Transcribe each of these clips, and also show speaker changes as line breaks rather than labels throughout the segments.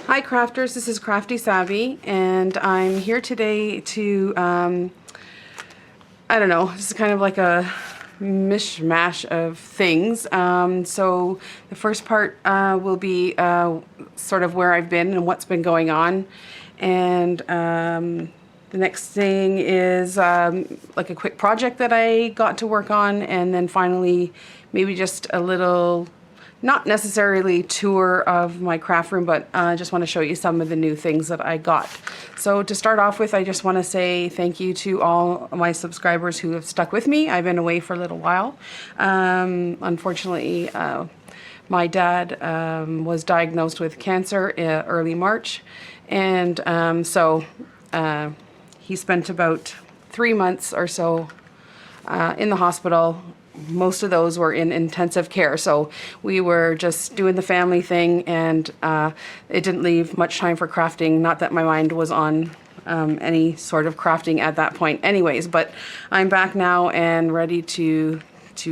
Hi crafters, this is Crafty Savvy, and I'm here today to, I don't know, this is kind of like a mishmash of things. So the first part will be sort of where I've been and what's been going on, and the next thing is like a quick project that I got to work on, and then finally maybe just a little, not necessarily tour of my craft room, but I just want to show you some of the new things that I got. So to start off with, I just want to say thank you to all my subscribers who have stuck with me. I've been away for a little while. Unfortunately, my dad was diagnosed with cancer early March, and so he spent about 3 months or so in the hospital. Most of those were in intensive care, so we were just doing the family thing, and it didn't leave much time for crafting. Not that my mind was on any sort of crafting at that point anyways, but I'm back now and ready to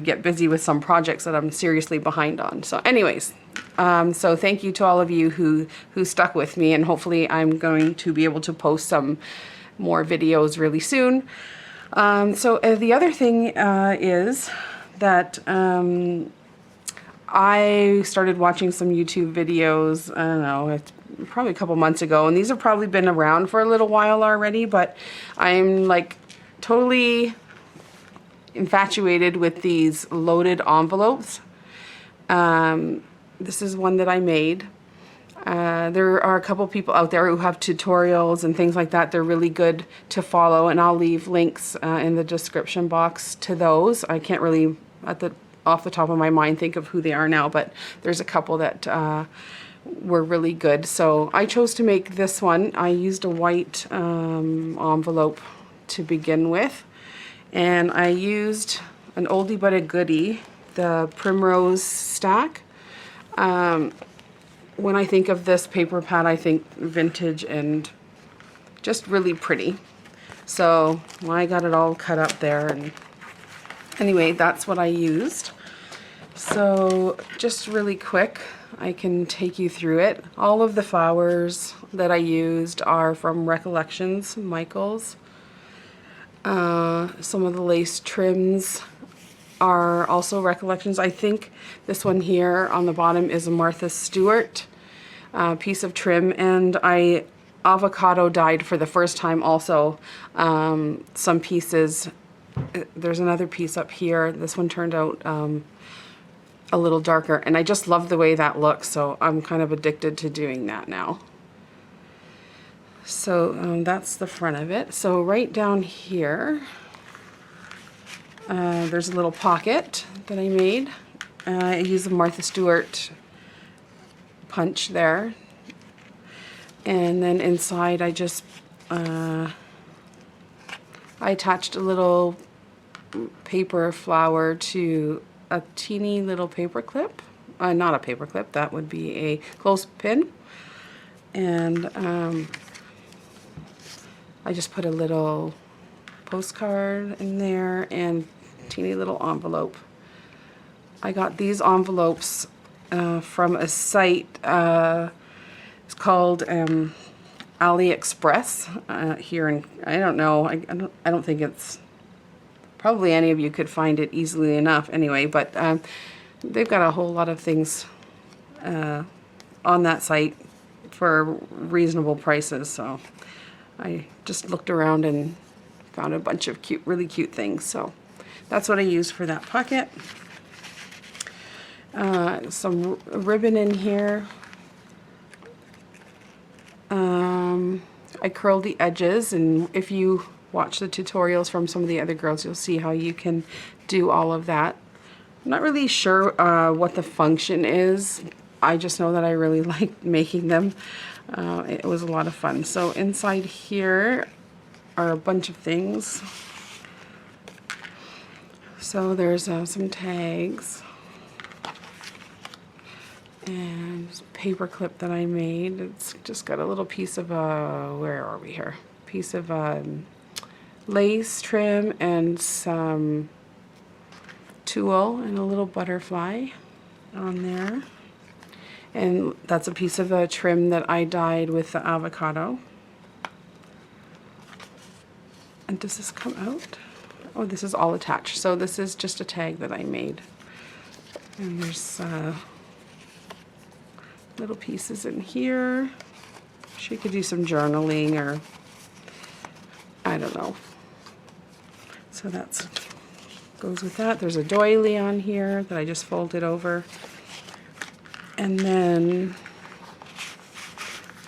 get busy with some projects that I'm seriously behind on. So anyways, so thank you to all of you who stuck with me, and hopefully I'm going to be able to post some more videos really soon. So the other thing is that I started watching some YouTube videos, I don't know, it's probably a couple months ago, and these have probably been around for a little while already, but I'm like totally infatuated with these loaded envelopes. This is one that I made. There are a couple people out there who have tutorials and things like that. They're really good to follow, and I'll leave links in the description box to those. I can't really, off the top of my mind, think of who they are now, but there's a couple that were really good. So I chose to make this one. I used a white envelope to begin with, and I used an oldie but a goodie, the Primrose stack. When I think of this paper pad, I think vintage and just really pretty. So I got it all cut up there, and anyway, that's what I used. So just really quick, I can take you through it. All of the flowers that I used are from Recollections, Michael's. Some of the lace trims are also Recollections. I think this one here on the bottom is a Martha Stewart piece of trim, and I avocado dyed for the first time also some pieces. There's another piece up here. This one turned out a little darker, and I just love the way that looks, so I'm kind of addicted to doing that now. So that's the front of it. So right down here, there's a little pocket that I made. I used the Martha Stewart punch there, and then inside I just I attached a little paper flower to a teeny little paper clip. Not a paper clip, that would be a clothespin, and I just put a little postcard in there and teeny little envelope. I got these envelopes from a site, it's called AliExpress here in, I don't know, I don't think it's, probably any of you could find it easily enough anyway, but they've got a whole lot of things on that site for reasonable prices, so I just looked around and found a bunch of cute, really cute things. So that's what I used for that pocket. Some ribbon in here. I curled the edges, and if you watch the tutorials from some of the other girls, you'll see how you can do all of that. I'm not really sure what the function is. I just know that I really like making them. It was a lot of fun. So inside here are a bunch of things. So there's some tags and paper clip that I made. It's just got a little piece of where are we here? Piece of lace trim and some tulle and a little butterfly on there. And that's a piece of a trim that I dyed with the avocado. And does this come out? Oh, this is all attached. So this is just a tag that I made. And there's little pieces in here. She could do some journaling or I don't know. So that's goes with that. There's a doily on here that I just folded over. And then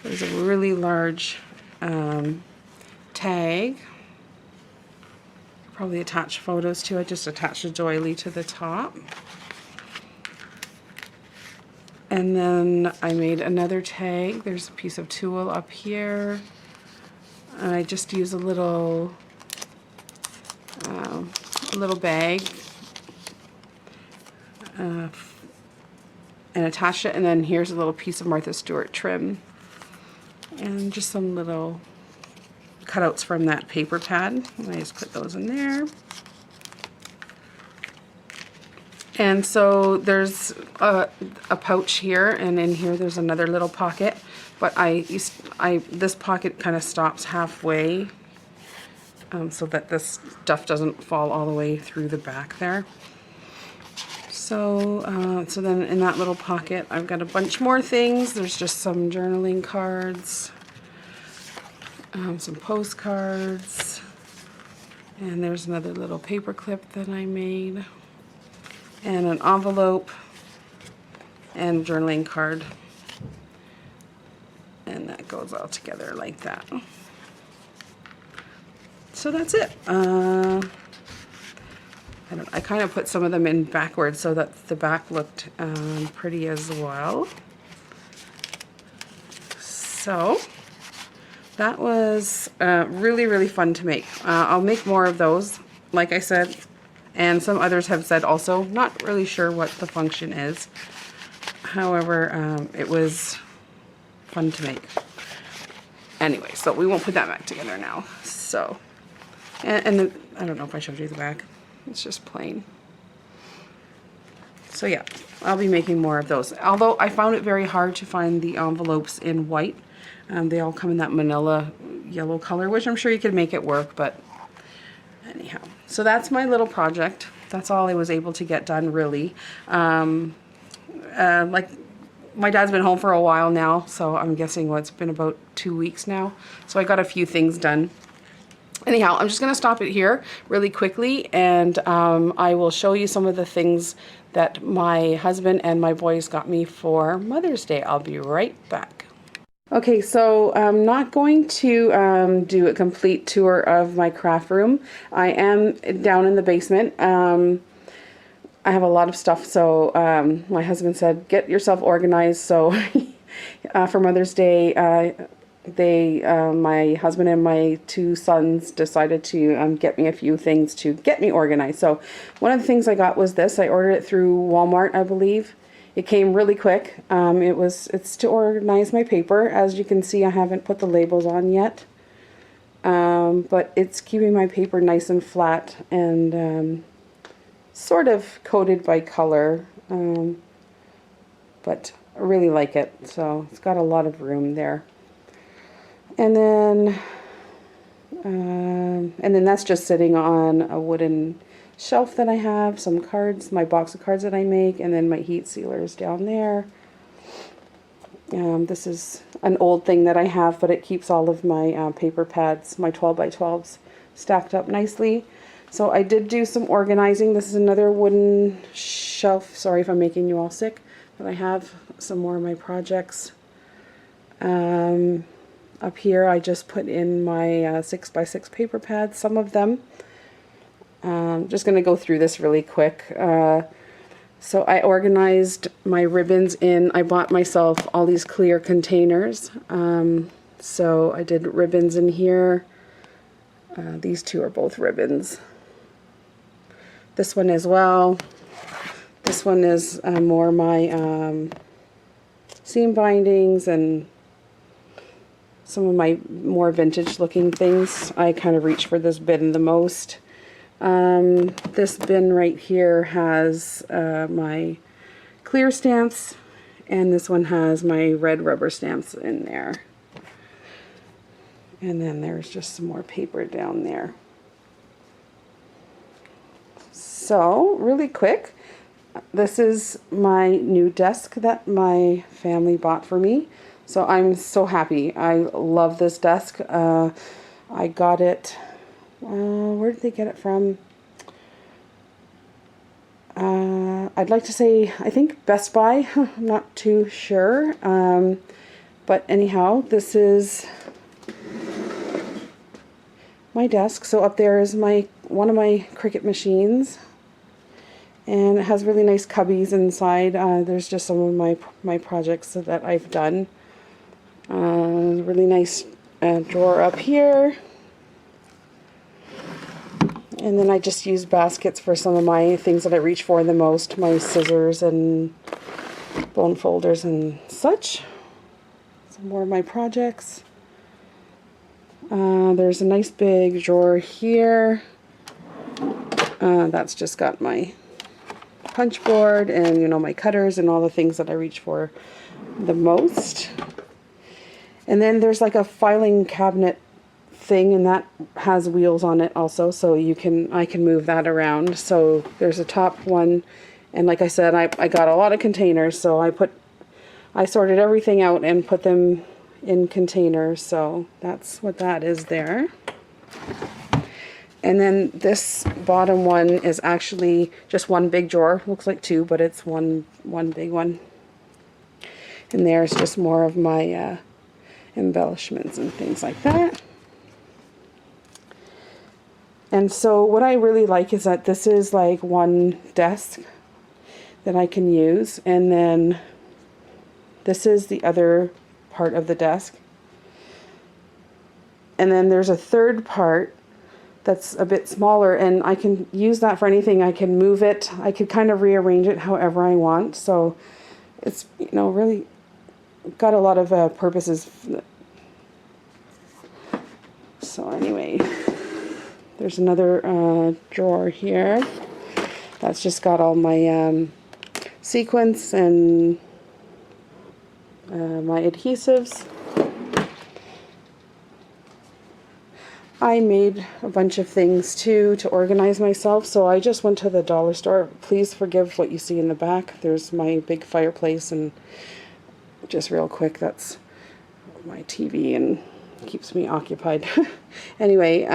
there's a really large tag. Probably attach photos to it. Just attach a doily to the top. And then I made another tag. There's a piece of tulle up here. And I just use a little bag and attach it. And then here's a little piece of Martha Stewart trim. And just some little cutouts from that paper pad. And I just put those in there. And so there's a pouch here, and in here there's another little pocket. But this pocket kind of stops halfway, so that this stuff doesn't fall all the way through the back there. So, so then in that little pocket, I've got a bunch more things. There's just some journaling cards, some postcards, and there's another little paper clip that I made, and an envelope, and journaling card. And that goes all together like that. So that's it. I kind of put some of them in backwards so that the back looked pretty as well. So that was really, really fun to make. I'll make more of those, like I said, and some others have said also. Not really sure what the function is. However, it was fun to make. Anyway, so we won't put that back together now. So, and then, I don't know if I showed you the back. It's just plain. So yeah, I'll be making more of those. Although I found it very hard to find the envelopes in white. They all come in that manila yellow color, which I'm sure you could make it work, but anyhow. So that's my little project. That's all I was able to get done, really. Like, my dad's been home for a while now, so I'm guessing it's been about 2 weeks now. So I got a few things done. Anyhow, I'm just going to stop it here really quickly, and I will show you some of the things that my husband and my boys got me for Mother's Day. I'll be right back. Okay, so I'm not going to do a complete tour of my craft room. I am down in the basement. I have a lot of stuff, so my husband said, get yourself organized. So for Mother's Day, my husband and my 2 sons decided to get me a few things to get me organized. So one of the things I got was this. I ordered it through Walmart, I believe. It came really quick. It's to organize my paper. As you can see, I haven't put the labels on yet. But it's keeping my paper nice and flat and sort of coated by color. But I really like it. So it's got a lot of room there. And then that's just sitting on a wooden shelf that I have, some cards, my box of cards that I make, and then my heat sealers down there. This is an old thing that I have, but it keeps all of my paper pads, my 12x12s, stacked up nicely. So I did do some organizing. This is another wooden shelf. Sorry if I'm making you all sick, but I have some more of my projects. Up here I just put in my 6x6 paper pads, some of them. Just going to go through this really quick. So I organized my ribbons in, I bought myself all these clear containers. So I did ribbons in here. These 2 are both ribbons. This one as well. This one is more my seam bindings and some of my more vintage looking things. I kind of reach for this bin the most. This bin right here has my clear stamps And this one has my red rubber stamps in there. And then there's just some more paper down there. So, really quick, this is my new desk that my family bought for me. So I'm so happy. I love this desk. I got it, where did they get it from? I'd like to say, I think Best Buy. I'm not too sure. But anyhow, this is my desk. So up there is one of my Cricut machines. And it has really nice cubbies inside. There's just some of my projects that I've done. Really nice drawer up here. And then I just use baskets for some of my things that I reach for the most. My scissors and bone folders and such. Some more of my projects. There's a nice big drawer here. That's just got my punch board and, you know, my cutters and all the things that I reach for the most. And then there's like a filing cabinet thing, and that has wheels on it also, so I can move that around. So there's a top one, and like I said, I got a lot of containers, so I sorted everything out and put them in containers. So that's what that is there. And then this bottom one is actually just one big drawer. Looks like two, but it's one big one. And there's just more of my embellishments and things like that. And so what I really like is that this is like one desk that I can use, and then this is the other part of the desk. And then there's a third part that's a bit smaller, and I can use that for anything. I can move it. I could kind of rearrange it however I want. So it's, you know, really got a lot of purposes. So anyway, there's another drawer here that's just got all my sequins and my adhesives. I made a bunch of things too to organize myself, so I just went to the dollar store. Please forgive what you see in the back. There's my big fireplace, and just real quick, that's my TV and keeps me occupied. Anyway,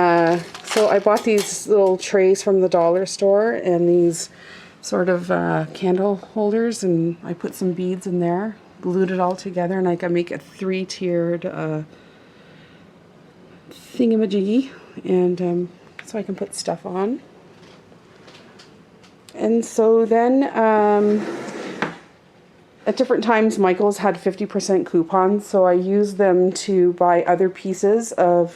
so I bought these little trays from the dollar store and these sort of candle holders, and I put some beads in there, glued it all together, and I can make a 3-tiered thingamajiggy, and so I can put stuff on. And so then at different times Michael's had 50% coupons, so I used them to buy other pieces of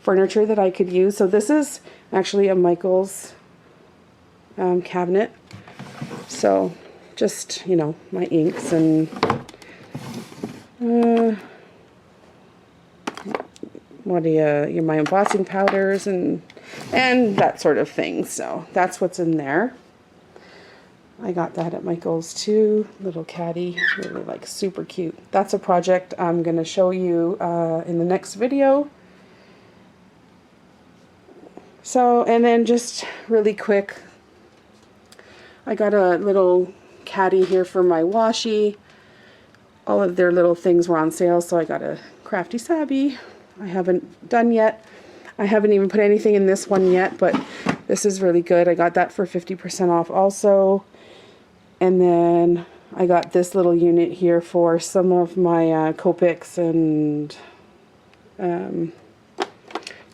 furniture that I could use. So this is actually a Michael's cabinet. So just, you know, my inks and my embossing powders and that sort of thing. So that's what's in there. I got that at Michael's too. Little caddy, really like super cute. That's a project I'm going to show you in the next video. So, and then just really quick, I got a little caddy here for my washi. All of their little things were on sale, so I got a Crafty Sabby. I haven't done yet. I haven't even put anything in this one yet, but this is really good. I got that for 50% off also. And then I got this little unit here for some of my Copics and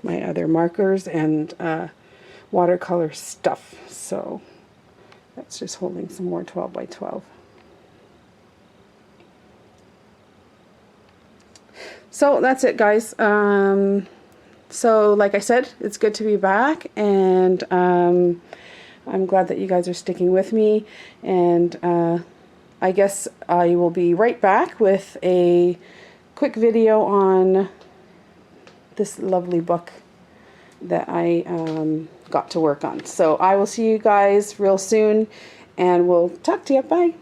my other markers and watercolor stuff. So that's just holding some more 12 by 12. So that's it, guys. So like I said, it's good to be back, and I'm glad that you guys are sticking with me, and I guess I will be right back with a quick video on this lovely book that I got to work on. So I will see you guys real soon, and we'll talk to you. Bye.